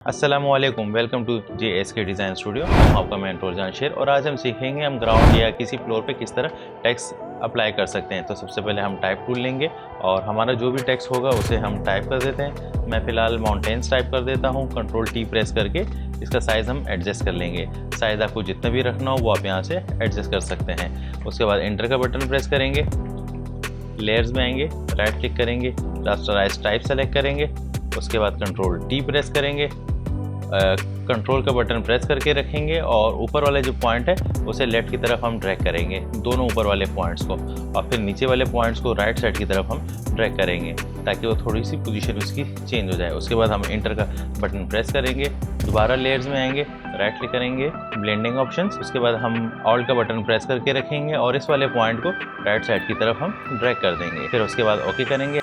अस्सलामुअलैकुम, welcome to JSK design studio. हम आपका मेंटर जानशेर और आज हम सीखेंगे हम ग्राउंड या किसी फ्लोर पे किस तरह टेक्स्ट अप्लाई कर सकते हैं। तो सबसे पहले हम टाइप टूल लेंगे और हमारा जो भी टेक्स्ट होगा उसे हम टाइप कर देते हैं। मैं फ़िलहाल माउंटेन्स टाइप कर देता हूँ। Ctrl+T प्रेस करके इसका साइज़ हम एडजस्ट कर लेंगे। साइज़ आपको जितना भी रखना हो वो आप यहाँ से एडजस्ट कर सकते हैं। उसके बाद एंटर का बटन प्रेस करेंगे, लेयर्स में आएंगे, राइट क्लिक करेंगे, रास्टराइज टाइप सेलेक्ट करेंगे। उसके बाद Ctrl+T प्रेस करेंगे, कंट्रोल का बटन प्रेस करके रखेंगे और ऊपर वाले जो पॉइंट है उसे लेफ्ट की तरफ हम ड्रैग करेंगे, दोनों ऊपर वाले पॉइंट्स को, और फिर नीचे वाले पॉइंट्स को राइट साइड की तरफ हम ड्रैग करेंगे ताकि वो थोड़ी सी पोजीशन उसकी चेंज हो जाए। उसके बाद हम एंटर का बटन प्रेस करेंगे, दोबारा लेयर्स में आएंगे, राइट क्लिक करेंगे, ब्लेंडिंग ऑप्शंस। उसके बाद हम ऑल्ट का बटन प्रेस करके रखेंगे और इस वाले पॉइंट को राइट साइड की तरफ हम ड्रैग कर देंगे। फिर उसके बाद ओके करेंगे।